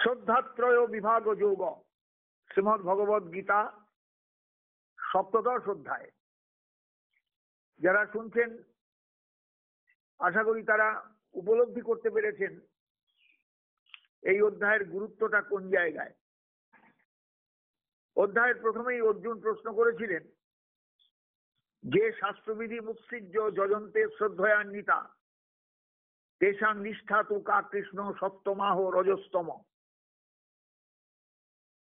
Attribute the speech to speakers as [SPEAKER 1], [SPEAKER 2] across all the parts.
[SPEAKER 1] শ্রদ্ধাত্রয় বিভাগ যোগ শ্রীমদ্ ভগবদ গীতা সপ্তদশ অধ্যায়। যারা শুনছেন আশা করি তারা উপলব্ধি করতে পেরেছেন এই অধ্যায়ের গুরুত্বটা কোন জায়গায়। অধ্যায়ের প্রথমেই অর্জুন প্রশ্ন করেছিলেন যে শাস্ত্রবিধি মুৎসৃজ্য যজন্তে শ্রদ্ধয়ান্বিতা তেষাং নিষ্ঠা তু কা কৃষ্ণ সপ্তমাহ রজস্তম।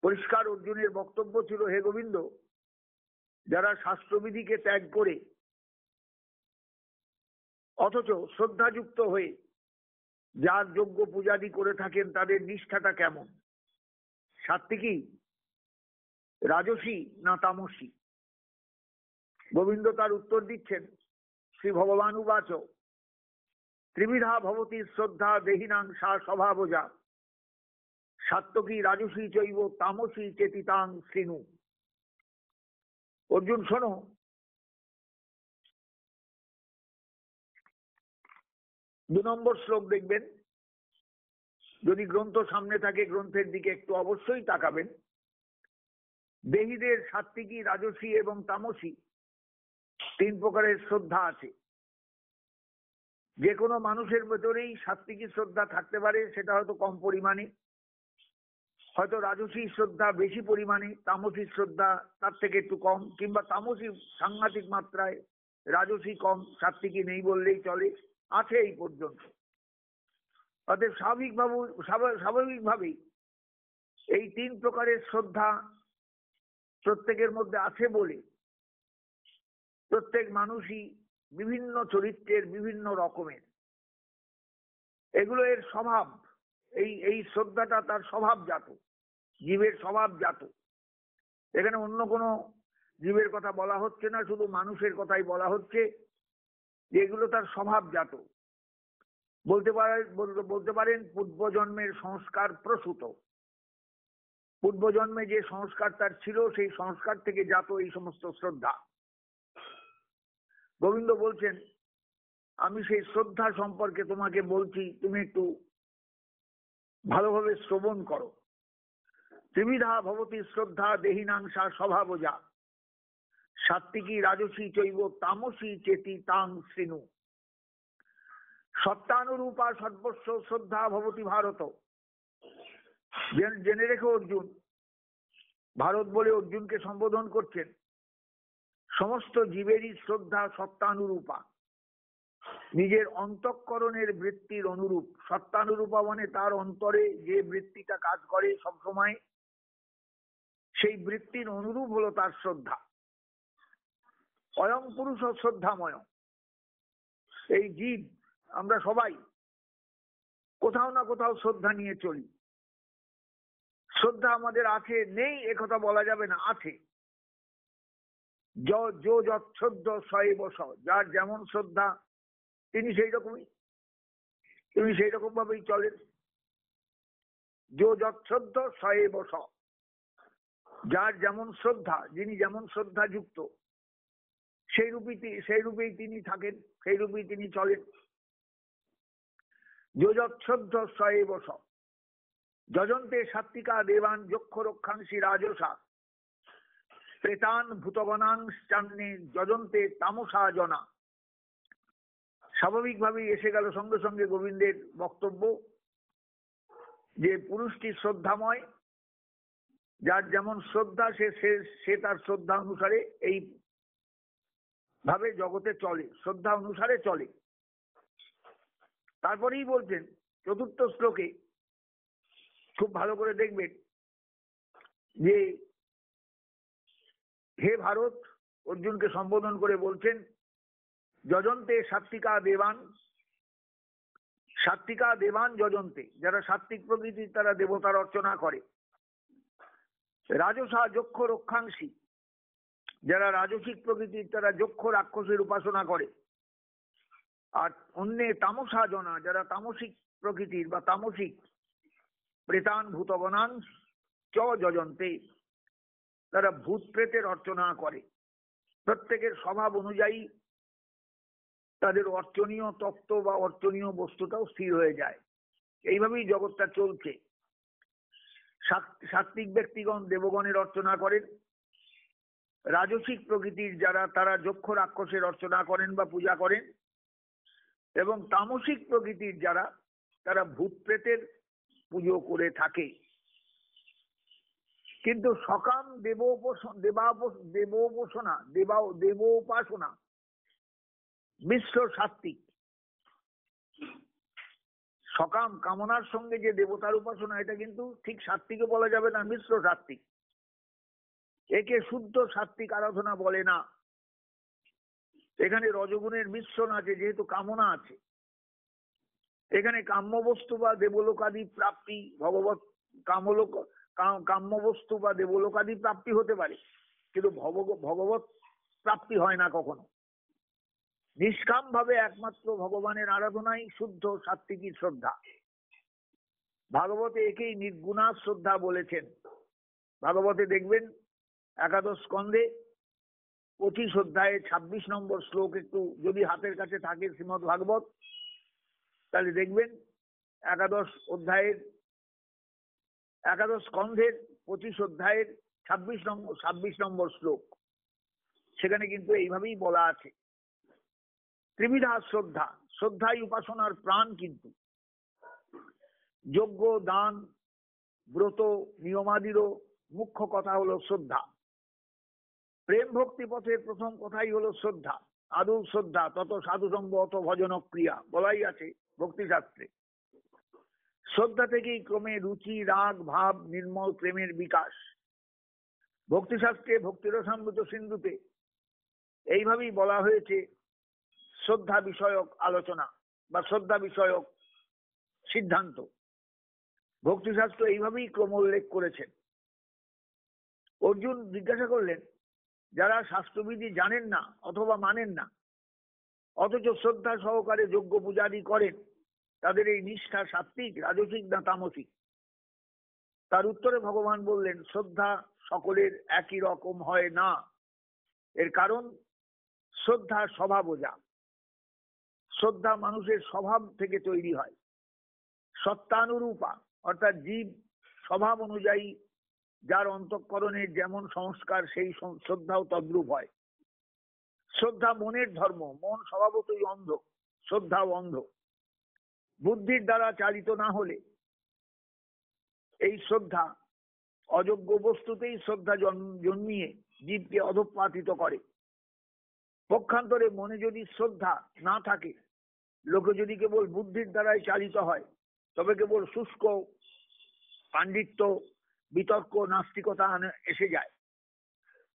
[SPEAKER 1] পরিষ্কার অর্জুনের বক্তব্য ছিল, হে গোবিন্দ, যারা শাস্ত্রবিধিকে ত্যাগ করে অথচ শ্রদ্ধাযুক্ত হয়ে যার যোগ্য পূজাদি করে থাকেন তাদের নিষ্ঠাটা কেমন, সাত্ত্বিকী, রাজসী না তামসী? গোবিন্দ তার উত্তর দিচ্ছেন, শ্রী ভগবান উবাচ ত্রিবিধা ভবতি শ্রদ্ধা দেহিনাং সা স্বভাবজা সাত্ত্বিকী রাজসী চৈব তামসী চেতিতাং শৃণু। অর্জুন শোনো, 2 নম্বর শ্লোক দেখবেন, যদি গ্রন্থ সামনে থাকে গ্রন্থের দিকে একটু অবশ্যই তাকাবেন। দেহীদের সাত্ত্বিকী, রাজসী এবং তামসী 3 প্রকারের শ্রদ্ধা আছে। যে কোনো মানুষের ভেতরেই সাত্ত্বিকী শ্রদ্ধা থাকতে পারে, সেটা হয়তো কম পরিমাণে, হয়তো রাজসী শ্রদ্ধা বেশি পরিমাণে, তামসী শ্রদ্ধা তার থেকে একটু কম, কিংবা তামসী সাংঘাতিক মাত্রায়, রাজসী কম, সাত্ত্বিকী নেই বললেই চলে, আছে এই পর্যন্ত। অতএব স্বাভাবিকভাবেই এই 3 প্রকারের শ্রদ্ধা প্রত্যেকের মধ্যে আছে বলে প্রত্যেক মানুষই বিভিন্ন চরিত্রের, বিভিন্ন রকমের, এগুলো এর স্বভাব। এই শ্রদ্ধাটা তার স্বভাবজাত, জীবের স্বভাবজাত। এখানে অন্য কোনো জীবের কথা বলা হচ্ছে না, শুধু মানুষের কথাই বলা হচ্ছে, যেগুলো তার স্বভাবজাত। বলতে পারেন পূর্বজন্মের সংস্কার প্রসূত। পূর্বজন্মে যে সংস্কার তার ছিল, সেই সংস্কার থেকে জাত এই সমস্ত শ্রদ্ধা। গোবিন্দ বলছেন, আমি সেই শ্রদ্ধা সম্পর্কে তোমাকে বলছি, তুমি একটু ভালোভাবে শ্রবণ করো। ত্রিবিধা ভবতি শ্রদ্ধা দেহিনাং সা স্বভাবজা সাত্ত্বিকী রাজসী চৈব তামসী চেতিতাং শৃণু। সত্যানুরূপা সর্বস্ব শ্রদ্ধা ভবতি ভারত। জেনে রেখো অর্জুন, ভারত বলে অর্জুনকে সম্বোধন করছেন, সমস্ত জীবেরই শ্রদ্ধা সত্যানুরূপা, নিজের অন্তঃকরণের বৃত্তির অনুরূপ। সত্যানুরূপা মানে তার অন্তরে যে বৃত্তিটা কাজ করে সবসময়, সেই বৃত্তির অনুরূপ হলো তার শ্রদ্ধা। অয়ং পুরুষ শ্রদ্ধাময়। এই জীব আমরা সবাই কোথাও না কোথাও শ্রদ্ধা নিয়ে চলি। শ্রদ্ধা আমাদের আছে, নেই একথা বলা যাবে না, আছে। যচ্ছদ্য সয়ে বস, যার যেমন শ্রদ্ধা তিনি সেই রকম ভাবেই চলেন। যচ্ছদ্য সয়ে বস, যার যেমন শ্রদ্ধা, যিনি যেমন শ্রদ্ধা যুক্ত, সেই রূপেই তিনি থাকেন, সেই রূপেই তিনি চলেন। যচ্ছদ্য সয়ে বস যজন্তে সাত্ত্বিকা দেবান যক্ষ রক্ষাংসি রাজসা প্রেতান ভূতগণাংশ্চান্নে যজন্তে তামসা জনা। স্বাভাবিকভাবেই এসে গেল সঙ্গে সঙ্গে গোবিন্দের বক্তব্য যে পুরুষটি শ্রদ্ধাময়, যার যেমন শ্রদ্ধা সে তার শ্রদ্ধা অনুসারে এই ভাবে জগতে চলে, শ্রদ্ধা অনুসারে চলে। তারপরেই বলছেন 4র্থ শ্লোকে, খুব ভালো করে দেখবেন যে হে ভারত, অর্জুনকে সম্বোধন করে বলছেন, যজন্তে সাত্ত্বিকা দেবান যজন্তে, যারা সাত্ত্বিক প্রকৃতির তারা দেবতার অর্চনা করে। রাজসা যক্ষ রক্ষাংসি, যারা রাজসিক প্রকৃতির তারা যক্ষ রাক্ষসের উপাসনা করে। আর অন্যে তামসা জনা, যারা তামসিক প্রকৃতির বা তামসিক, প্রেতান ভূতগণাং চ যজন্তে, তারা ভূত প্রেতের অর্চনা করে। প্রত্যেকের স্বভাব অনুযায়ী তাদের অর্চনীয় তত্ত্ব বা অর্চনীয় বস্তুটাও স্থির হয়ে যায়। এইভাবেই জগৎটা চলছে। সাত্ত্বিক ব্যক্তিগণ দেবগণের অর্চনা করেন, রাজসিক প্রকৃতির যারা তারা যক্ষ রাক্ষসের অর্চনা করেন বা পূজা করেন, এবং তামসিক প্রকৃতির যারা তারা ভূত প্রেতের পুজো করে থাকে। কিন্তু সকাম দেবোপাসনা মিশ্র সাত্ত্বিক। সকাম কামনার সঙ্গে যে দেবতার উপাসনা, এটা কিন্তু ঠিক সাত্ত্বিকে বলা যাবে না, মিশ্র সাত্ত্বিক। একে শুদ্ধ সাত্ত্বিক আরাধনা বলে না। এখানে রজগুণের মিশ্রণ আছে, যেহেতু কামনা আছে। এখানে কাম্যবস্তু বা দেবলোকাদি প্রাপ্তি, ভগবত কাম্যবস্তু বা দেবলোকাদি প্রাপ্তি হতে পারে, কিন্তু ভগবত প্রাপ্তি হয় না কখনো। নিষ্কাম ভাবে একমাত্র ভগবানের আরাধনাই শুদ্ধ সাত্ত্বিকী শ্রদ্ধা। ভাগবতে একেই নির্গুণা শ্রদ্ধা বলেছেন। ভাগবতে দেখবেন একাদশ স্কন্ধে 25 অধ্যায়ে 26 নম্বর শ্লোক, একটু যদি হাতের কাছে থাকে শ্রীমদ ভাগবত, তাহলে দেখবেন একাদশ স্কন্ধের 25 অধ্যায়ের 26 নম্বর শ্লোক। সেখানে কিন্তু এইভাবেই বলা আছে, ত্রিবিধা শ্রদ্ধা, শ্রদ্ধাই উপাসনার প্রাণ। কিন্তু যজ্ঞ, দান, ব্রত, নিয়মাদিরও মুখ্য কথা হলো শ্রদ্ধা। প্রেম ভক্তি পথের প্রথম কথাই হলো শ্রদ্ধা। আদৌ শ্রদ্ধা তত সাধুসঙ্গ অত ভজন ক্রিয়া, বলাই আছে ভক্তিশাস্ত্রে। শ্রদ্ধা থেকেই ক্রমে রুচি, রাগ, ভাব, নির্মল প্রেমের বিকাশ। ভক্তিশাস্ত্রে ভক্তিরসামৃত সিন্ধুতে এইভাবেই বলা হয়েছে শ্রদ্ধা বিষয়ক আলোচনা বা শ্রদ্ধা বিষয়ক সিদ্ধান্ত। ভক্তিশাস্ত্র এইভাবেই ক্রম উল্লেখ করেছেন। অর্জুন জিজ্ঞাসা করলেন, যারা শাস্ত্রবিধি জানেন না অথবা মানেন না, অথচ শ্রদ্ধা সহকারে যজ্ঞ পূজাদি করেন, তাদের এই নিষ্ঠা সাত্ত্বিক, রাজসিক না তামসিক? তার উত্তরে ভগবান বললেন, শ্রদ্ধা সকলের একই রকম হয় না। এর কারণ শ্রদ্ধা স্বভাবজা। শ্রদ্ধা মানুষের স্বভাব থেকে তৈরি হয়। সত্তানুরূপা, অর্থাৎ জীব স্বভাব অনুযায়ী যার অন্তঃকরণের যেমন সংস্কার, সেই শ্রদ্ধাও তদ্রূপ হয়। শ্রদ্ধা মনের ধর্ম। মন স্বভাবতই অন্ধ, শ্রদ্ধাও অন্ধ। বুদ্ধির দ্বারা চালিত না হলে এই শ্রদ্ধা অযোগ্য বস্তুতেই শ্রদ্ধা জন্মিয়ে জীবকে অধঃপাতিত করে। পক্ষান্তরে মনে যদি শ্রদ্ধা না থাকে, লোকে যদি কেবল বুদ্ধির দ্বারাই চালিত হয়, তবে কেবল শুষ্ক পাণ্ডিত্য, বিতর্ক, নাস্তিকতা এসে যায়।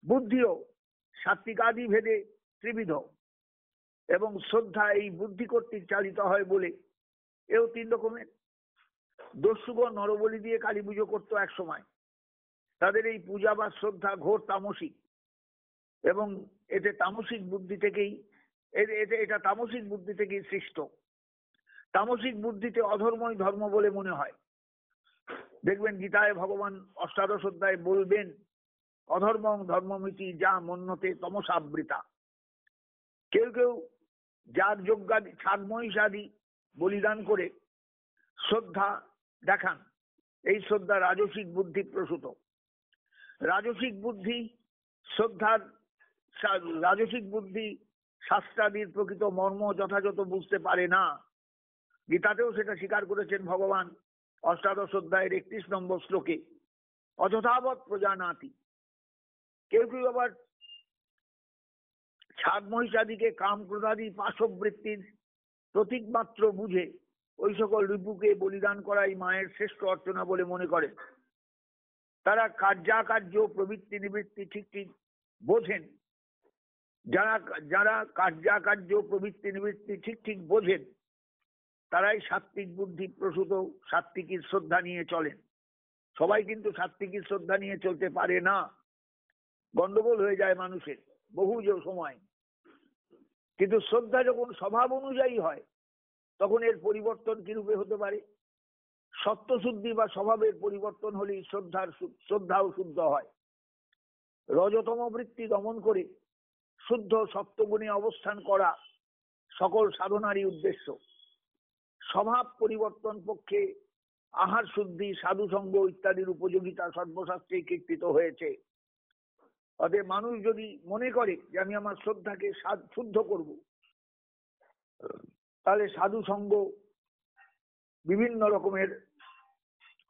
[SPEAKER 1] বুদ্ধিও সাত্ত্বিকাদি ভেদে ত্রিবিধ, এবং শ্রদ্ধা এই বুদ্ধি কর্তৃক চালিত হয় বলে এও 3 রকমের। দস্যুগণ নরবলি দিয়ে কালী পুজো করতো এক সময়। তাদের এই পূজা বা শ্রদ্ধা ঘোর তামসিক, এবং এটা তামসিক বুদ্ধি থেকেই সৃষ্ট। তামসিক বুদ্ধিতে অধর্মই ধর্ম বলে মনে হয়। দেখবেন গীতায় ভগবান অষ্টাদশ অধ্যায়ে বলবেন, অধর্মং ধর্মমিতি যা মন্যতে তমসাবৃতা। কেউ কেউ যাগ যজ্ঞাদি, ছাগ মহিষাদি বলিদান করে শ্রদ্ধা দেখান। এই শ্রদ্ধা রাজসিক বুদ্ধি প্রসূত। রাজসিক বুদ্ধি শাস্ত্রাদির প্রকৃত মর্ম যথাযথ বুঝতে পারে না। গীতাতেও সেটা স্বীকার করেছেন ভগবান অষ্টাদশ অধ্যায়ের 31 নম্বর শ্লোকে, অযথাবৎ প্রজানাতি। কেউ কেউ আবার ছাগ মহিষাদিকে কাম ক্রোধাদি পাশবৃত্তির প্রতীক মাত্র বুঝে ওই সকল রিপুকে বলিদান করাই মায়ের শ্রেষ্ঠ অর্চনা বলে মনে করে। তারা কার্যাকার্য প্রবৃত্তি নিবৃত্তি ঠিক ঠিক বোঝেন। যারা কার্যাকার্য প্রবৃত্তি নিবৃত্তি ঠিক ঠিক বোঝেন, তারাই সাত্ত্বিক বুদ্ধি প্রসূত সাত্ত্বিকীর শ্রদ্ধা নিয়ে চলেন। সবাই কিন্তু সাত্ত্বিকীর শ্রদ্ধা নিয়ে চলতে পারে না। গন্ডগোল হয়ে যায় মানুষের বহু সময়। কিন্তু শ্রদ্ধা যখন স্বভাব অনুযায়ী হয়, তখন এর পরিবর্তন কিরূপে হতে পারে? সত্যশুদ্ধি বা স্বভাবের পরিবর্তন হলেই শ্রদ্ধাও শুদ্ধ হয়। রজতম বৃত্তি দমন করে শুদ্ধ সত্যগুণে অবস্থান করা সকল সাধনারই উদ্দেশ্য। স্বভাব পরিবর্তন পক্ষে আহার শুদ্ধি, সাধু সঙ্গ ইত্যাদির উপযোগিতা সর্বশাস্ত্রে কীর্তিত হয়েছে। অতএব মানুষ যদি মনে করে যে আমি আমার শ্রদ্ধাকে শুদ্ধ করব, তাহলে সাধু সঙ্গ, বিভিন্ন রকমের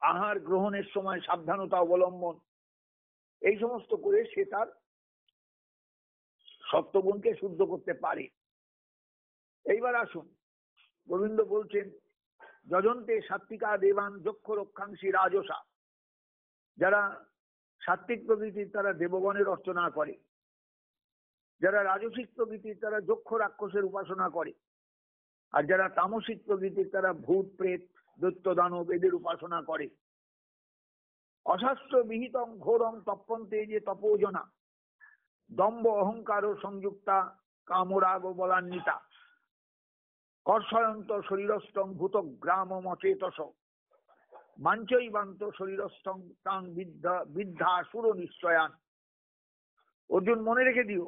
[SPEAKER 1] আহার গ্রহণের সময় সাবধানতা অবলম্বন, এই সমস্ত করে সে তার সত্ত্বগুণকে শুদ্ধ করতে পারে। এইবার আসুন, গোবিন্দ বলছেন যজন্তে সাত্বিকা দেবান যক্ষ রক্ষাংশী রাজসা। যারা সাত্বিক প্রকৃতির তারা দেবগণের অর্চনা করে, যারা রাজসিক প্রকৃতির তারা যক্ষ রাক্ষসের উপাসনা করে, আর যারা তামসিক প্রকৃতির তারা ভূত প্রেত দৈত্য দানব এদের উপাসনা করে। অশাস্ত্র বিহিতং ঘোরং তপ্পন্তে যে তপোজনা দম্ভ অহংকার সংযুক্তা কামরাগ বলান্বিতা কর্ষয়ন্ত শরীরস্থং ভূত গ্রাম মচেতস মাঞ্চৈবান্ত শরীরস্থং তাং বিদ্ধা সুর নিশ্চয়ান। অর্জুন মনে রেখে দিও,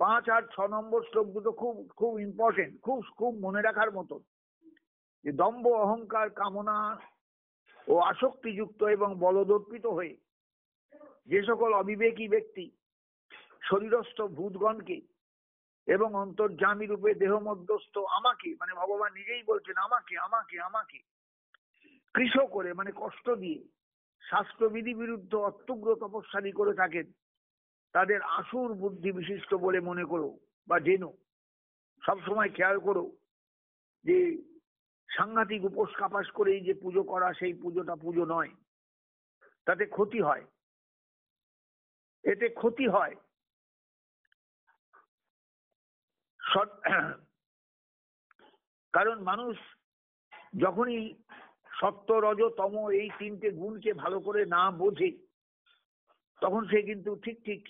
[SPEAKER 1] 5 আর 6 নম্বর শ্লোক দুটো খুব খুব ইম্পর্টেন্ট, খুব মনে রাখার মতো। যে দম্ভ অহংকার কামনা ও আসক্তিযুক্ত এবং বলদর্পিত হয়ে যে সকল অবিবেকী ব্যক্তি শরীরস্থ ভূতগণকে এবং অন্তর্যামী রূপে দেহ মধ্যস্থ আমাকে, মানে ভগবান নিজেই বলছেন আমাকে আমাকে আমাকে কৃশ করে, মানে কষ্ট দিয়ে শাস্ত্রবিধি বিরুদ্ধ অত্যুগ্র তপস্যাদি করে থাকেন, তাদের আসুর বুদ্ধি বিশিষ্ট বলে মনে করো বা জেনো। সবসময় খেয়াল করো যে সাংঘাতিক উপোস কাপাস করেই যে পুজো করা, সেই পুজোটা পুজো নয়, তাতে ক্ষতি হয়, এতে ক্ষতি হয়। কারণ মানুষ যখনই সত্য রজ তম এই 3টে গুণকে ভালো করে না বোঝে, তখন সে কিন্তু ঠিক ঠিক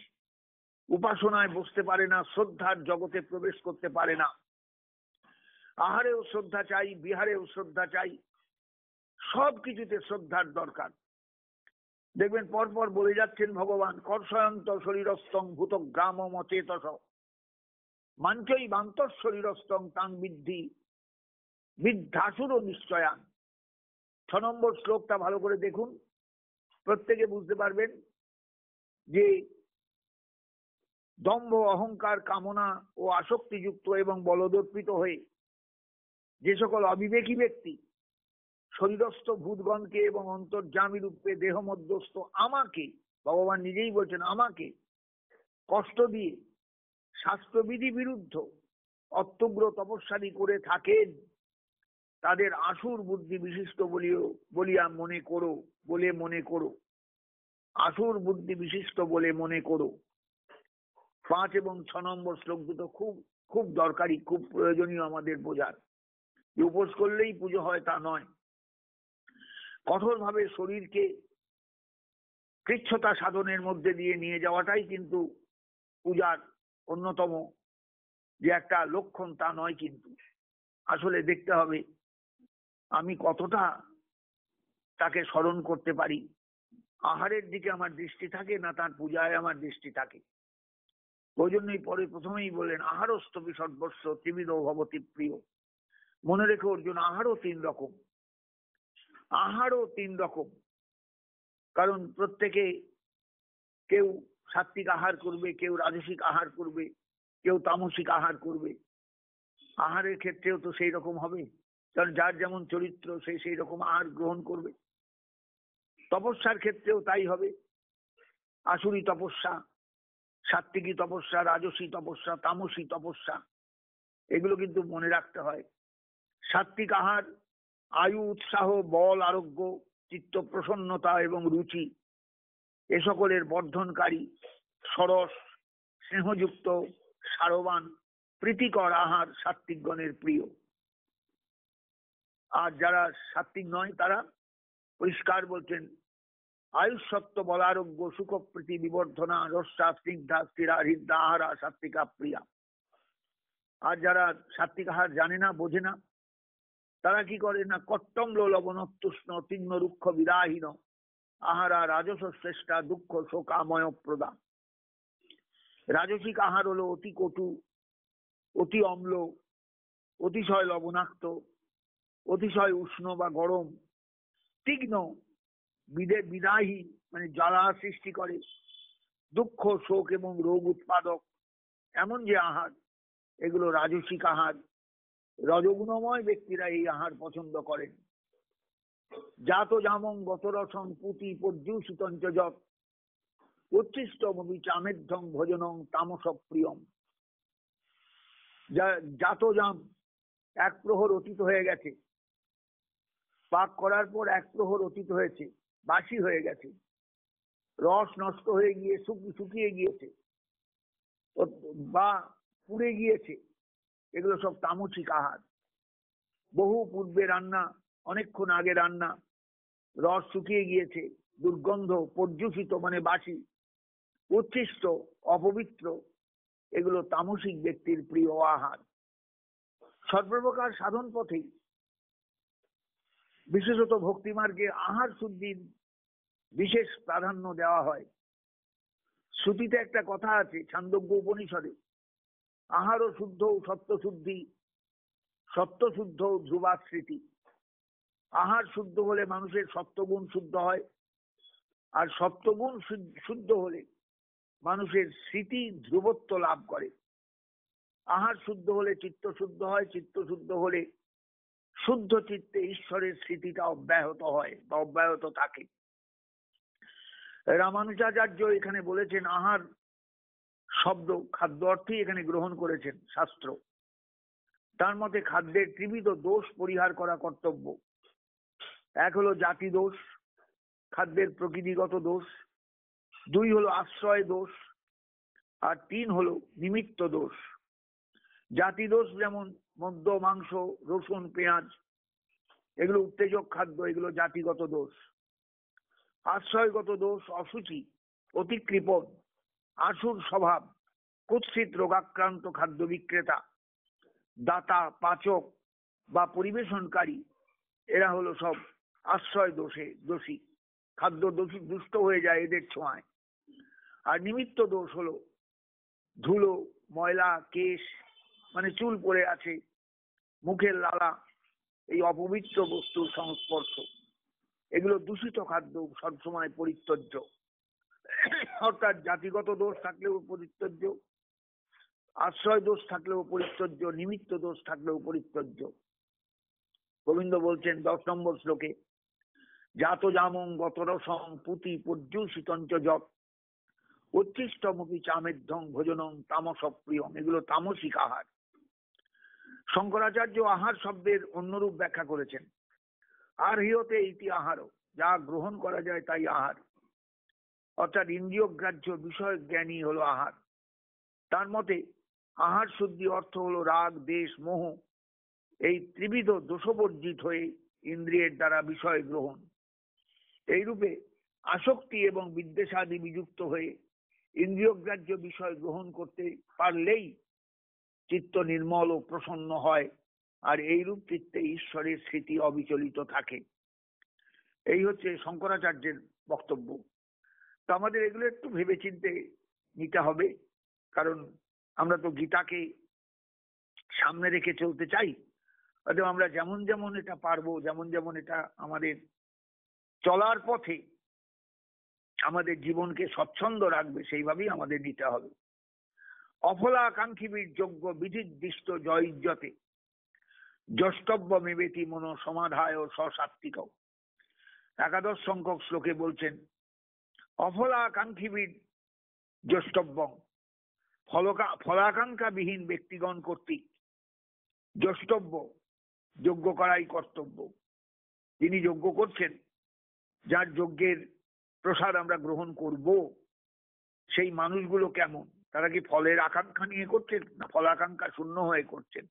[SPEAKER 1] উপাসনায় বসতে পারে না, শ্রদ্ধার জগতে প্রবেশ করতে পারে না। আহারেও শ্রদ্ধা চাই, বিহারেও শ্রদ্ধা চাই, সবকিছুতে শ্রদ্ধার দরকার। দেখবেন পরপর বলে যাচ্ছেন ভগবান, কর্ষয়ন্ত শরীরস্থং ভূত গ্রাম মচেতস মাঞ্চই বান্তর শরীরস্থং তাং বিদ্ধি বিদ্ধাসুর নিশ্চয়ান। 6 নম্বর শ্লোকটা ভালো করে দেখুন, প্রত্যেকে বুঝতে পারবেন যে দম্ভ অহংকার কামনা ও আসক্তিযুক্ত এবং বলদর্পিত হয়ে যে সকল অবিবেকী ব্যক্তি শরীরস্থ ভূতগণকে এবং অন্তর্যামী রূপে দেহ মধ্যস্থ আমাকে, ভগবান নিজেই বলছেন আমাকে কষ্ট দিয়ে শাস্ত্রবিধি বিরুদ্ধ অত্যুগ্র তপস্যাদি করে থাকেন, তাদের আসুর বুদ্ধি বিশিষ্ট বলিয়া মনে করো, বলে মনে করো, আসুর বুদ্ধি বিশিষ্ট বলে মনে করো। 5 এবং 6 নম্বর শ্লোক দুটো খুব খুব দরকারি, খুব প্রয়োজনীয় আমাদের বোঝার। উপোস করলেই পুজো হয় তা নয়। কঠোরভাবে শরীরকে কৃচ্ছতা সাধনের মধ্যে দিয়ে নিয়ে যাওয়াটাই কিন্তু পূজার অন্যতম যে একটা লক্ষণ তা নয়। কিন্তু আসলে দেখতে হবে আমি কতটা তাকে স্মরণ করতে পারি, আহারের দিকে আমার দৃষ্টি থাকে না তার পূজায় আমার দৃষ্টি থাকে। ওই জন্যই পরে প্রথমেই বললেন আহারস্তবি সর্বস্ব ত্রিবিধ ভবতি প্রিয়। মনে রেখে অর্জুন, আহারও 3 রকম, আহারও 3 রকম। কারণ প্রত্যেকে কেউ সাত্বিক আহার করবে, কেউ রাজসিক আহার করবে, কেউ তামসিক আহার করবে। আহারের ক্ষেত্রেও তো সেই রকম হবে, কারণ যার যেমন চরিত্র সে সেই রকম আহার গ্রহণ করবে। তপস্যার ক্ষেত্রেও তাই হবে, আসুরি তপস্যা, সাত্বিকী তপস্যা, রাজসী তপস্যা, তামসী তপস্যা, এগুলো কিন্তু মনে রাখতে হয়। সাত্বিক আহার আয়ু উৎসাহ বল আরোগ্য চিত্ত প্রসন্নতা এবং রুচি এ সকলের বর্ধনকারী, সরস স্নেহযুক্ত সারবান প্রীতিকর আহার সাত্বিকগণের প্রিয়। আর যারা সাত্বিক নয় তারা পরিষ্কার বলছেন আয়ুষত্ব বলারোগ্য সুখ প্রীতি বিবর্ধনা রসা স্নিগ্ধা স্থিরা হৃদা আহারা সাত্বিকা প্রিয়া। আর যারা সাত্বিক আহার জানে না, বোঝে না, তারা কি করে না কট্টম্ল লবণোত্তুষ্ণ তীক্ষ্ণ রুক্ষ বিরাহীন আহারা রাজস শ্রেষ্ঠা দুঃখ শোকাময় প্রদা। রাজসিক আহার হলো অতি কটু, অতি অম্ল, অতিশয় লবণাক্ত অতিশয় উষ্ণ বা গরম, তীক্ষ্ণ, বিদাহী মানে জ্বালা সৃষ্টি করে, দুঃখ, শোক এবং রোগ উৎপাদক এমন যে আহার, এগুলো রাজসিক আহার। রজগুণময় ব্যক্তিরা এই আহার পছন্দ করেন। জাত জামং গত রসং পুতি পর্যুষিতঞ্চ যৎ উচ্ছিষ্টমপি চামেধ্যং ভোজনং তামস প্রিয়ম। জাত জাম, এক প্রহর অতীত হয়ে গেছে, পাক করার পর এক প্রহর অতীত হয়েছে, বাসি হয়ে গেছে, রস নষ্ট হয়ে গিয়ে শুকিয়ে গিয়েছে বা পুড়ে গিয়েছে, এগুলো সব তামসিক আহার। বহু পূর্বে রান্না, অনেকক্ষণ আগে রান্না, রস শুকিয়ে গিয়েছে, দুর্গন্ধ, পর্যুষিত মানে বাসি, উচ্ছিষ্ট, অপবিত্র, এগুলো তামসিক ব্যক্তির প্রিয় আহার। সর্বপ্রকার সাধন পথে, বিশেষত ভক্তিমার্গে আহার শুদ্ধির বিশেষ প্রাধান্য দেওয়া হয়। শ্রুতিতে একটা কথা আছে, ছান্দোগ্য উপনিষদে, আহার শুদ্ধ সত্যশুদ্ধি, সত্যশুদ্ধ ধ্রুবাস্মৃতি। আহার শুদ্ধ হলে মানুষের সত্যগুণ শুদ্ধ হয়, আর সত্যগুণ শুদ্ধ হলে মানুষের স্মৃতি ধ্রুবত্ব লাভ করে। আহার শুদ্ধ হলে চিত্ত শুদ্ধ হয়, চিত্ত শুদ্ধ হলে শুদ্ধ চিত্তে ঈশ্বরের স্মৃতিটা অব্যাহত হয় বা অব্যাহত থাকে। রামানুজাচার্য এখানে বলেছেন, আহার শব্দ খাদ্য অর্থেই এখানে গ্রহণ করেছেন শাস্ত্র। তার মতে খাদ্যের ত্রিবিধ দোষ পরিহার করা কর্তব্য। এক হলো জাতি দোষ, খাদ্যের প্রকৃতিগত দোষ। দুই হলো আশ্রয় দোষ, আর তিন হলো নিমিত্ত দোষ। জাতি দোষ যেমন মদ্য, মাংস, রসুন, পেঁয়াজ, এগুলো উত্তেজক খাদ্য, এগুলো জাতিগত দোষ। আশ্রয়গত দোষ অসুচি, অতিকৃপণ, আসুর স্বভাব, কুৎসিত রোগাক্রান্ত খাদ্য বিক্রেতা, দাতা, পাচক বা পরিবেশনকারী, এরা হলো সব আশ্রয় দোষী। খাদ্য দুষ্ট হয়ে যায় এদের ছোঁয়ায়। আর নিমিত্ত দোষ হলো ধুলো, ময়লা, কেশ মানে চুল পড়ে আছে, মুখের লালা, এই অপবিত্র বস্তুর সংস্পর্শ, এগুলো দূষিত খাদ্য সবসময় পরিত্যাজ্য। অর্থাৎ জাতিগত দোষ থাকলেও পরিত্যাজ্য, আশ্রয় দোষ থাকলেও পরিত্যাজ্য, নিমিত্ত দোষ থাকলেও পরিত্যাজ্য। গোবিন্দ বলছেন 10 নম্বর শ্লোকে, জাত জামং গত রসং পুতি পর্যুষিতঞ্চ যৎ উচ্ছিষ্টমপি চামেধ্যং ভোজনং তামস প্রিয়ম। এগুলো তামসিক আহার। শঙ্করাচার্য আহার শব্দের অন্যরূপ ব্যাখ্যা করেছেন, আর হিয়তে ইতি আহার, যা গ্রহণ করা যায় তাই আহার। অর্থাৎ ইন্দ্রিয় গ্রাহ্য বিষয় জ্ঞানী হলো আহার। তার মতে আহার শুদ্ধি অর্থ হলো রাগ, দেশ, মোহ, এই ত্রিবিধ দোষবর্জিত হয়ে ইন্দ্রিয়ের দ্বারা বিষয় গ্রহণ। এইরূপে আসক্তি এবং বিদ্বেষাদি বিযুক্ত হয়ে ইন্দ্রিয়গ্রাহ্য বিষয় গ্রহণ করতে পারলেই চিত্ত নির্মল ও প্রসন্ন হয়, আর এইরূপ চিত্তে ঈশ্বরের স্মৃতি অবিচলিত থাকে। এই হচ্ছে শঙ্করাচার্যের বক্তব্য। তো আমাদের এগুলো একটু ভেবেচিন্তে নিতে হবে, কারণ আমরা তো গীতাকে সামনে রেখে চলতে চাই। অতএব আমরা যেমন যেমন এটা পারবো, যেমন যেমন এটা আমাদের চলার পথে আমাদের জীবনকে স্বচ্ছন্দ রাখবে, সেইভাবেই আমাদের নিতে হবে। অফলাকাঙ্ক্ষীবীর যোগ্য বিধির্দিষ্ট জয়িজ্যতে যষ্টব্য মেবেতি মন সমাধায় স্বসাত্বিক। 11 সংখ্যক শ্লোকে বলছেন, অফলাকাঙ্ক্ষীবীর যষ্টব্যং, ফলাকাঙ্ক্ষাবিহীন ব্যক্তিগণ কর্তৃক যষ্টব্য, যজ্ঞ করাই কর্তব্য। যিনি যজ্ঞ করছেন, যার যজ্ঞের প্রসাদ আমরা গ্রহণ করব, সেই মানুষগুলো কেমন? তারা কি ফলের আকাঙ্ক্ষা নিয়ে করছেন, না ফলাকাঙ্ক্ষা শূন্য হয়ে করছেন?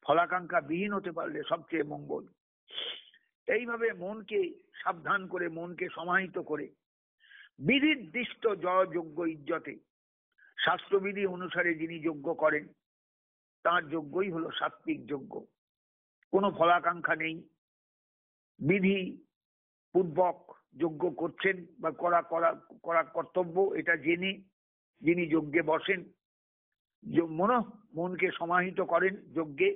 [SPEAKER 1] ফলাকাঙ্ক্ষা বিহীন হতে পারলে সবচেয়ে মঙ্গল। এইভাবে মনকে সাবধান করে, মনকে সমাহিত করে বিধির্দিষ্ট যজ্ঞ ইজ্জতে, শাস্ত্রবিধি অনুসারে যিনি যজ্ঞ করেন, তার যজ্ঞই হলো সাত্বিক যজ্ঞ। কোনো ফলাকাঙ্ক্ষা নেই, বিধি পূর্বক যজ্ঞ করছেন বা করা কর্তব্য, এটা জেনে যিনি যজ্ঞে বসেন, মনকে সমাহিত করেন যজ্ঞে,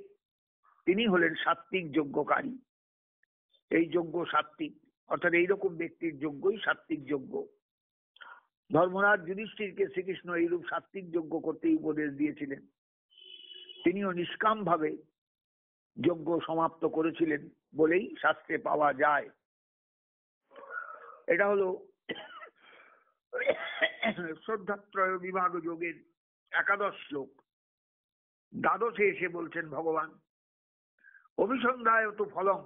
[SPEAKER 1] তিনি হলেন সাত্ত্বিক যজ্ঞকারী। এই যজ্ঞ সাত্ত্বিক, অর্থাৎ এইরকম ব্যক্তির যজ্ঞই সাত্ত্বিক যজ্ঞ। ধর্মরাজ যুধিষ্ঠিরকে শ্রীকৃষ্ণ এইরূপ সাত্ত্বিক যজ্ঞ করতে উপদেশ দিয়েছিলেন। তিনিও নিষ্কাম ভাবে যজ্ঞ সমাপ্ত করেছিলেন বলেই শাস্ত্রে পাওয়া যায়। এটা হলো শ্রদ্ধাত্রয় বিভাগ যোগের 11 শ্লোক। দ্বাদশে এসে বলছেন ভগবান, অভিসন্ধায়তু ফলম,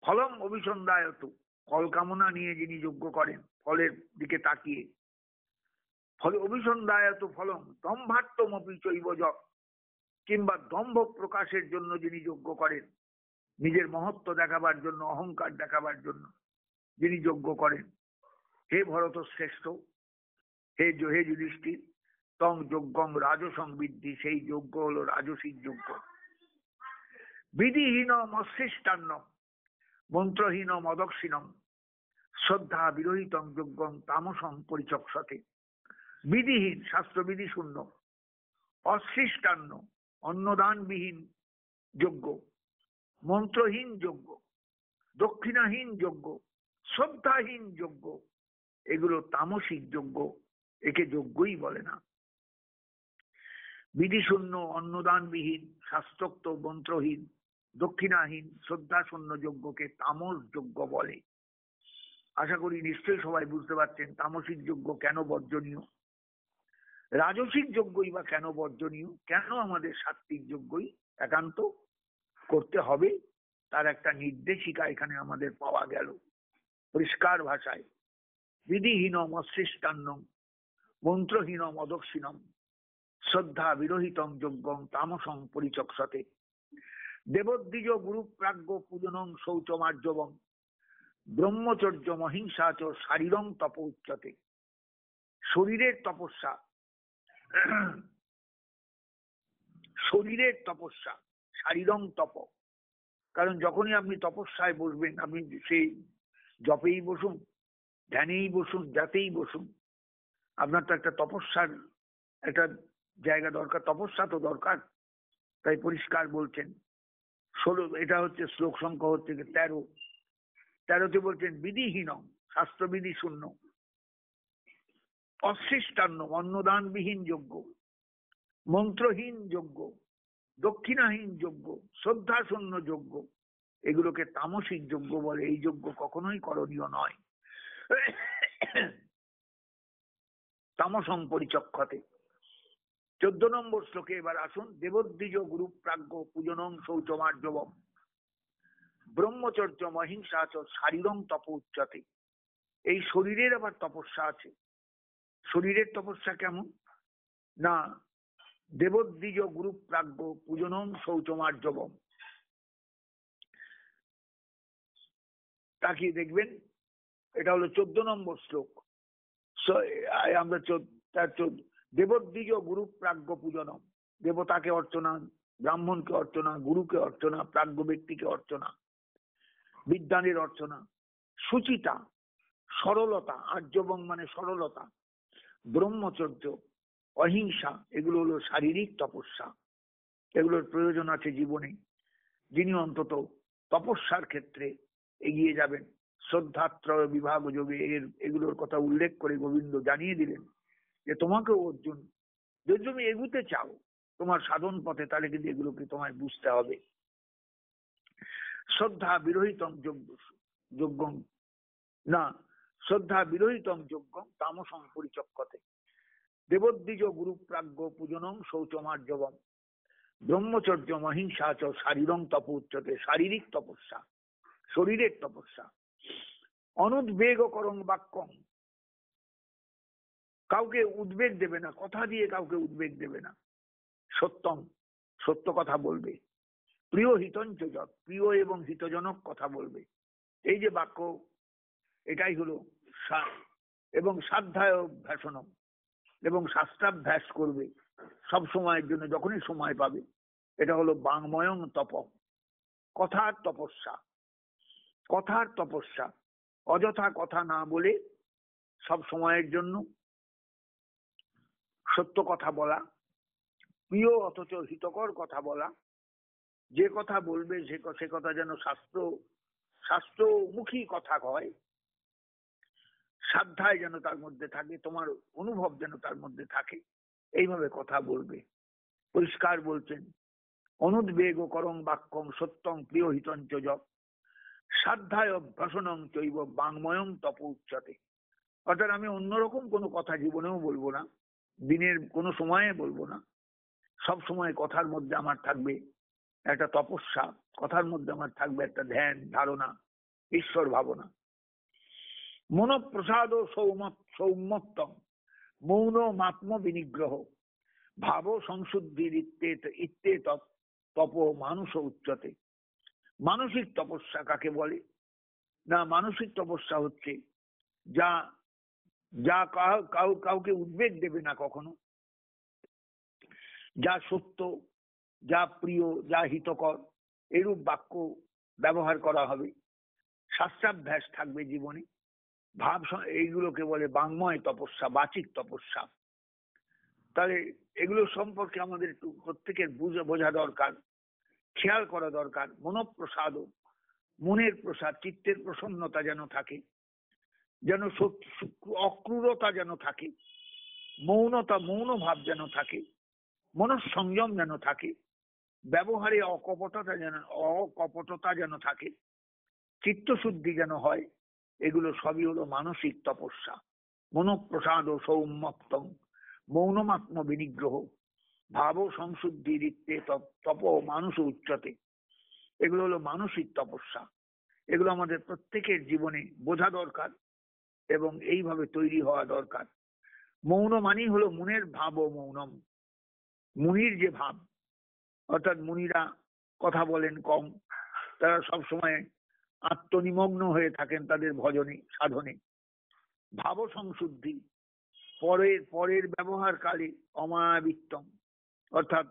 [SPEAKER 1] ফলম অভিসন্ধায়তু, ফল কামনা নিয়ে যিনি যজ্ঞ করেন, ফলের দিকে তাকিয়ে, ফলে অভিসন্ধায়তু ফলম দম্ভার্থমপি চৈব যৎ, কিংবা দম্ভ প্রকাশের জন্য যিনি যজ্ঞ করেন, নিজের মহত্ব দেখাবার জন্য, অহংকার দেখাবার জন্য যিনি যজ্ঞ করেন, হে ভরত শ্রেষ্ঠ, হে যুধিষ্ঠির, তং যজ্ঞং রাজসং বিদ্ধি, সেই যজ্ঞ হলো রাজসিক যজ্ঞ। বিধিহীন মৎসৃষ্টান্ন, মন্ত্রহীন মদক্ষিণম, শ্রদ্ধা বিরহিতং যজ্ঞং তামসং পরিচক্ষতে। বিধিহীন, শাস্ত্রবিধি শূন্য, অসৃষ্টান্ন, অন্নদানবিহীন যজ্ঞ, মন্ত্রহীন যজ্ঞ, দক্ষিণাহীন যজ্ঞ, শ্রদ্ধাহীন যজ্ঞ, এগুলো তামসিক যজ্ঞ, একে যজ্ঞই বলে না। বিধিশূন্য, অন্নদানবিহীন, শাস্ত্রোক্ত, মন্ত্রহীন, দক্ষিণাহীন, শ্রদ্ধাশূন্য যজ্ঞকে তামস যজ্ঞ বলে। আশা করি নিশ্চয়ই সবাই বুঝতে পারছেন তামসিক যজ্ঞ কেন বর্জনীয়, রাজসিক যজ্ঞই বা কেন বর্জনীয়, কেন আমাদের সাত্ত্বিক যজ্ঞই একান্ত করতে হবে, তার একটা নির্দেশিকা এখানে আমাদের পাওয়া গেল পরিষ্কার ভাষায়। বিধিহীন মৎসৃষ্টান্নম, মন্ত্রহীন মদক্ষিণম, শ্রদ্ধা বিরহিতং যজ্ঞং তামসং পরিচক্ষতে। দেবদ্বিজ গুরু প্রাজ্ঞ পূজনং শৌচমার্জবং, ব্রহ্মচর্য মহিংসা চ শারীরং তপ উচ্যতে। শরীরের তপস্যা, শরীরের তপস্যা, শারীরং তপ। কারণ যখনই আপনি তপস্যায় বসবেন, আপনি সেই জপেই বসুন, ধ্যানেই বসুন, যাতেই বসুন, আপনার তো একটা তপস্যার একটা জায়গা দরকার, তপস্যা তো দরকার। তাই পরিষ্কার বলছেন 16, এটা হচ্ছে শ্লোক সংখ্যা হচ্ছে 13। 13তে বলছেন বিধিহীন, শাস্ত্রবিধি শূন্য, অসৃষ্টান্ন, অন্নদানবিহীন যজ্ঞ, মন্ত্রহীন যজ্ঞ, দক্ষিণাহীন যজ্ঞ, শ্রদ্ধাশূন্য যজ্ঞ, এগুলোকে তামসিক যজ্ঞ বলে। এই যজ্ঞ কখনোই করণীয় নয়। তামসং পরিচক্ষতে। 14 নম্বর শ্লোকে এবার আসুন। দেবদ্বিজ গুরু প্রাজ্ঞ পূজনং শৌচমার্জবম, ব্রহ্মচর্য মহিংসা চ শারীরং তপ উচ্যতে। এই শরীরের আবার তপস্যা আছে। শরীরের তপস্যা কেমন না, দেবদ্বিজ গুরু প্রাজ্ঞ পূজনং শৌচমার্জবম। তাকিয়ে দেখবেন, এটা হলো 14 নম্বর শ্লোক। আমরা দেবদ্বিজ গুরু প্রাজ্ঞ পূজনম, দেবতাকে অর্চনা, ব্রাহ্মণকে অর্চনা, গুরুকে অর্চনা, প্রাজ্ঞ ব্যক্তিকে অর্চনা, বিদ্বানের অর্চনা, সুচিতা, সরলতা, আর্যবং মানে সরলতা, ব্রহ্মচর্য, অহিংসা, এগুলো হলো শারীরিক তপস্যা। এগুলোর প্রয়োজন আছে জীবনে। যিনি অন্তত তপস্যার ক্ষেত্রে এগিয়ে যাবেন, শ্রদ্ধাত্রয় বিভাগ যোগে এগুলোর কথা উল্লেখ করে গোবিন্দ জানিয়ে দিলেন যে তোমাকেও অর্জুন, যদি তুমি এগুতে চাও তোমার সাধন পথে, তাহলে কিন্তু এগুলোকে তোমায় বুঝতে হবে। শ্রদ্ধা বিরহিতম যজ্ঞং না, শ্রদ্ধা বিরহিতম যজ্ঞং তামসং পরিচক্ষতে। দেবদ্বিজ গুরু প্রাজ্ঞ পূজনং শৌচমার্জবম, ব্রহ্মচর্য মহিংসা চ শারীরং তপ উচ্যতে। শারীরিক তপস্যা, শরীরের তপস্যা। অনুদ্বেগ করং বাক্যং, কাউকে উদ্বেগ দেবে না, কথা দিয়ে কাউকে উদ্বেগ দেবে না। সত্যম, সত্য কথা বলবে। প্রিয় হিতঞ্চ যৎ, প্রিয় এবং হিতজনক কথা বলবে। এই যে বাক্য, এটাই হলো এবং সাধ্যাভ্যাসনম, এবং শাস্ত্রাভ্যাস করবে সব সময়ের জন্য, যখনই সময় পাবে। এটা হলো বাংময়ং তপ, কথার তপস্যা। কথার তপস্যা, অযথা কথা না বলে সব সময়ের জন্য সত্য কথা বলা, প্রিয় অথচ হিতকর কথা বলা, যে কথা বলবে সে কথা যেন শাস্ত্রমুখী কথা হয়, শ্রদ্ধায় যেন তার মধ্যে থাকে, তোমার অনুভব যেন তার মধ্যে থাকে, এইভাবে কথা বলবে। পরিষ্কার বলছেন, অনুদ্বেগ করং বাক্যং সত্যং প্রিয়হিতঞ্চ যৎ শ্রদ্ধায় অভ্যাসনং চৈব বাংময়ং তপ উচ্যতে। অর্থাৎ আমি অন্যরকম কোনো কথা জীবনেও বলবো না, দিনের কোনো সময়ে বলবো না, সব সময় কথার মধ্যে আমার থাকবে একটা তপস্যা, কথার মধ্যে আমার থাকবে একটা ধ্যান ধারণা, ঈশ্বর ভাবনা। মনঃপ্রসাদ সৌম্যত্তম মৌন মাত্ম বিনিগ্রহ ভাব সংশুদ্ধির ইত্যে তপ মানুষ উচ্চতে। মানসিক তপস্যা কাকে বলে? না, মানসিক তপস্যা হচ্ছে যা যা কাউকে উদ্বেগ দেবে না কখনো, যা সত্য, যা প্রিয়, যা হিতকর, এরূপ বাক্য ব্যবহার করা হবে। শাস্ত্রাভ্যাস থাকবে জীবনে। ভাব, এইগুলোকে বলে বাংময় তপস্যা, বাচিক তপস্যা। তাহলে এগুলো সম্পর্কে আমাদের একটু প্রত্যেকের বোঝা দরকার, খেয়াল করা দরকার। মনঃপ্রসাদ, মনের প্রসাদ, চিত্তের প্রসন্নতা যেন থাকে, যেন অক্রূরতা যেন থাকে, মৌন ভাব যেন থাকে, মনঃসংযম যেন থাকে, ব্যবহারে অকপটতা যেন থাকে, চিত্তশুদ্ধি যেন হয়। এগুলো সবই হলো মানসিক তপস্যা। মনঃপ্রসাদ সৌম্যত্তং মৌনমাত্ম বিনিগ্রহ ভাব সংশুদ্ধির তপ মানুষ উচ্চতে। এগুলো হলো মানসিক তপস্যা। এগুলো আমাদের প্রত্যেকের জীবনে বোঝা দরকার এবং এইভাবে তৈরি হওয়া দরকার। মৌন মানি হলো মনের ভাব ও মৌনম, মুনির যে ভাব, অর্থাৎ মুনিরা কথা বলেন কম, তারা সব সময় আত্মনিমগ্ন হয়ে থাকেন তাদের ভজনে সাধনে। ভাব সংশুদ্ধি, পরের ব্যবহার কালে অমায়াবিত্তম, অর্থাৎ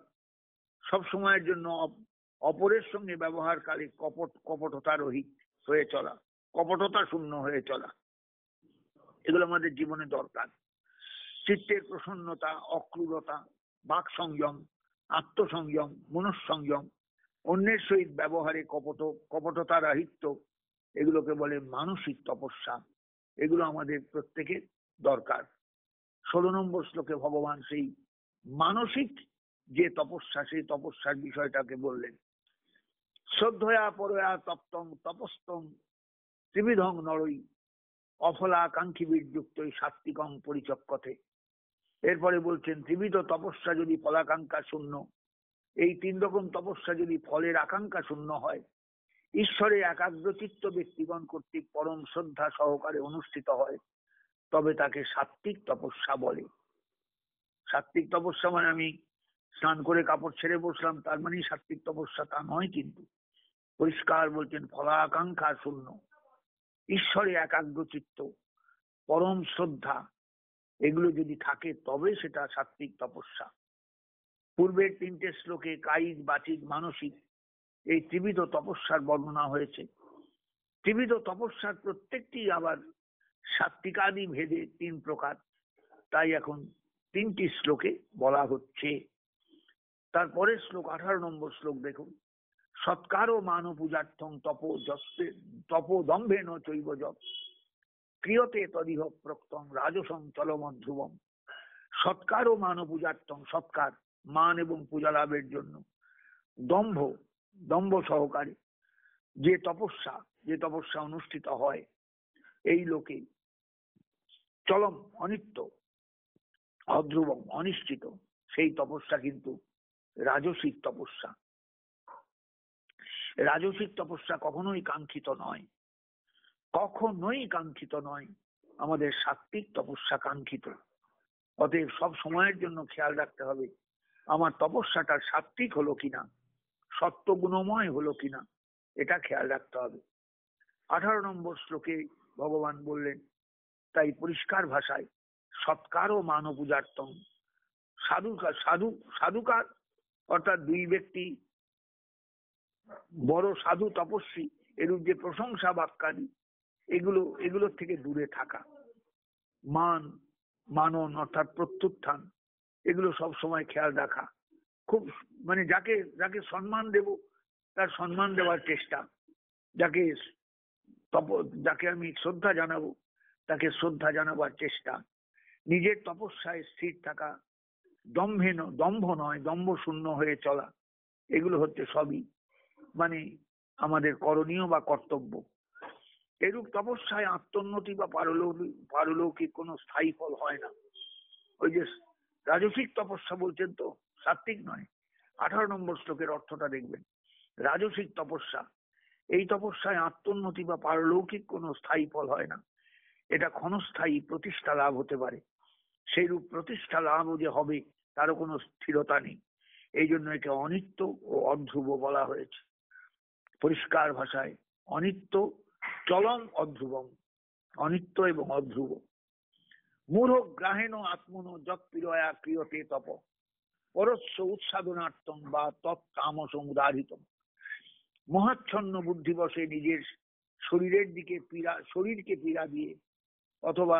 [SPEAKER 1] সব সময়ের জন্য অপরের সঙ্গে ব্যবহার কালে কপটতা রহিত হয়ে চলা, কপটতা শূন্য হয়ে চলা, এগুলো আমাদের জীবনে দরকার। চিত্তের প্রসন্নতা, অক্রূরতা, বাক সংযম, আত্মসংযম, মনঃসংযম, অন্যের সহিত ব্যবহারে কপটতা রাহিত্য, এগুলোকে বলে মানসিক তপস্যা। এগুলো আমাদের প্রত্যেকের দরকার। 16 নম্বর শ্লোকে ভগবান সেই মানসিক যে তপস্যা, সেই তপস্যার বিষয়টাকে বললেন। শ্রদ্ধয়া পরয়া তপ্তং তপস্তং ত্রিবিধং নরই অফলাকাঙ্ক্ষী যুক্ত সাত্বিকং পরিচক্ষতে। এরপরে বলছেন, ত্রিবিধ তপস্যা যদি ফলাকাঙ্ক্ষা শূন্য, এই 3 রকম তপস্যা যদি ফলের আকাঙ্ক্ষা শূন্য হয়, ঈশ্বরে একাগ্রচিত্ত ব্যক্তিগণ কর্তৃক পরম শ্রদ্ধা সহকারে অনুষ্ঠিত হয়, তবে তাকে সাত্বিক তপস্যা বলে। সাত্বিক তপস্যা মানে আমি স্নান করে কাপড় ছেড়ে বসলাম তার মানেই সাত্বিক তপস্যা, তা নয়। কিন্তু পরিষ্কার বলছেন, ফলাকাঙ্ক্ষা শূন্য, ঈশ্বরে একাগ্রচিত্ত, পরম শ্রদ্ধা, এগুলো যদি থাকে তবে সেটা সাত্বিক তপস্যা। পূর্বের 3টে শ্লোকে কায়িক, বাচিক, মানসিক এই ত্রিবিধ তপস্যার বর্ণনা হয়েছে। ত্রিবিধ তপস্যার প্রত্যেকটি আবার সাত্বিকাদি ভেদে 3 প্রকার, তাই এখন 3টি শ্লোকে বলা হচ্ছে। তারপরে শ্লোক 18 নম্বর শ্লোক দেখুন, সৎকার ও মান পূজার্থং তপোদম্ভেন চৈব যৎ ক্রিয়তে তদিহ প্রক্তং রাজসং চলমন ধ্রুবম। সৎকার ও মান পূজার্থং, সৎকার, মান এবং পূজা লাভের জন্য, দম্ভ সহকারে যে তপস্যা অনুষ্ঠিত হয় এই লোকে, চলম অনিত্য, অধ্রুবম অনিশ্চিত, সেই তপস্যা কিন্তু রাজসিক তপস্যা। রাজসিক তপস্যা কখনোই কাঙ্ক্ষিত নয়, কখনোই কাঙ্ক্ষিত নয়। আমাদের সাত্বিক তপস্যা কাঙ্ক্ষিত। অতএব সব সময়ের জন্য খেয়াল রাখতে হবে আমার তপস্যাটা সাত্বিক হলো কিনা, সত্য গুণময় হলো কিনা, এটা খেয়াল রাখতে হবে। 18 নম্বর শ্লোকে ভগবান বললেন, তাই পরিষ্কার ভাষায় সৎকার ও মান পূজার্থম, সাধুকার অর্থাৎ 2 ব্যক্তি বড় সাধু তপস্বী, এরূপ যে প্রশংসা বাক্যাদি, এগুলোর থেকে দূরে থাকা। মানন অর্থাৎ প্রত্যুত্থান, এগুলো সব সময় খেয়াল রাখা। খুব যাকে সম্মান দেব তার সম্মান দেওয়ার চেষ্টা, যাকে যাকে আমি শ্রদ্ধা জানাবো তাকে শ্রদ্ধা জানাবার চেষ্টা, নিজের তপস্যায় স্থির থাকা, দম্ভ নয় দম্ভ শূন্য হয়ে চলা, এগুলো হচ্ছে সবই মানে আমাদের করণীয় বা কর্তব্য। এরূপ তপস্যায় আত্মোন্নতি বা পারলৌকিক কোনো স্থায়ী ফল হয় না। ওই যে রাজসিক তপস্যা বলছেন তো, সাত্বিক নয়। 18 নম্বর শ্লোকের অর্থটা দেখবেন, রাজসিক তপস্যা, এই তপস্যায় আত্মোন্নতি বা পারলৌকিক কোনো স্থায়ী ফল হয় না, এটা ক্ষণস্থায়ী প্রতিষ্ঠা লাভ হতে পারে। সেই রূপ প্রতিষ্ঠা লাভও যে হবে তারও কোনো স্থিরতা নেই। এই জন্য একে অনিত্য ও অধ্রুব বলা হয়েছে। পরিষ্কার ভাষায় অনিত্য, চলম অধ্রুবম, অনিত্য এবং অধ্রুব। মূঢ় গ্রাহেণ আত্মনো যৎ পীড়য়া ক্রিয়তে তপ পরস্য উৎসাধনার্থম বা তৎকামস উদাহৃতম। মহাচ্ছন্ন বুদ্ধিবশে নিজের শরীরকে পীড়া দিয়ে অথবা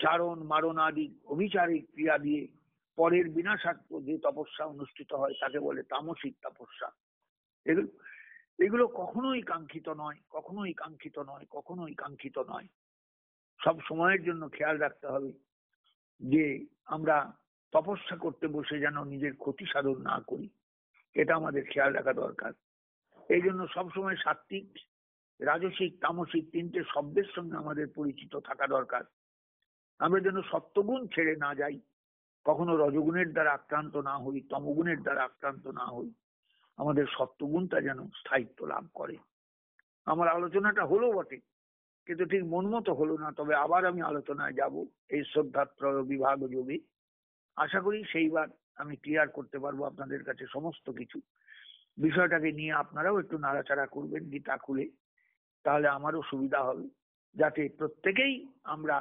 [SPEAKER 1] জারণ মারণ আদি অভিচারিক ক্রিয়া দিয়ে পরের বিনাশার্থ যে তপস্যা অনুষ্ঠিত হয় তাকে বলে তামসিক তপস্যা। এগুলো কখনোই কাঙ্ক্ষিত নয়, কখনোই কাঙ্ক্ষিত নয়, কখনোই কাঙ্ক্ষিত নয়। সব সময়ের জন্য খেয়াল রাখতে হবে যে আমরা তপস্যা করতে বসে যেন নিজের ক্ষতি সাধন না করি, এটা আমাদের খেয়াল রাখা দরকার। এই জন্য সবসময় সাত্বিক, রাজসিক, তামসিক তিনটে শব্দের সঙ্গে আমাদের পরিচিত থাকা দরকার। আমরা যেন সত্যগুণ ছেড়ে না যাই, কখনো রজগুণের দ্বারা আক্রান্ত না হই, তমগুণের দ্বারা আক্রান্ত না হই, আমাদের সত্যগুণটা যেন স্থায়িত্ব লাভ করে। আমার আলোচনাটা হলো বটে, কিন্তু ঠিক মন মতো হলো না, তবে আবার আমি আলোচনায় যাব এই শ্রদ্ধাত্রয় বিভাগ যোগে। আশা করি সেইবার আমি ক্লিয়ার করতে পারবো আপনাদের কাছে সমস্ত কিছু। বিষয়টাকে নিয়ে আপনারাও একটু নাড়াচাড়া করবেন গীতা খুলে, তাহলে আমারও সুবিধা হবে, যাতে প্রত্যেকেই আমরা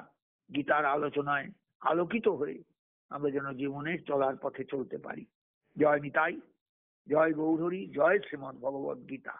[SPEAKER 1] গীতার আলোচনায় আলোকিত হয়ে আমরা যেন জীবনের চলার পথে চলতে পারি। জয় নিতাই, জয় গৌরহরি, জয় শ্রীমদ্ ভগবদ গীতা।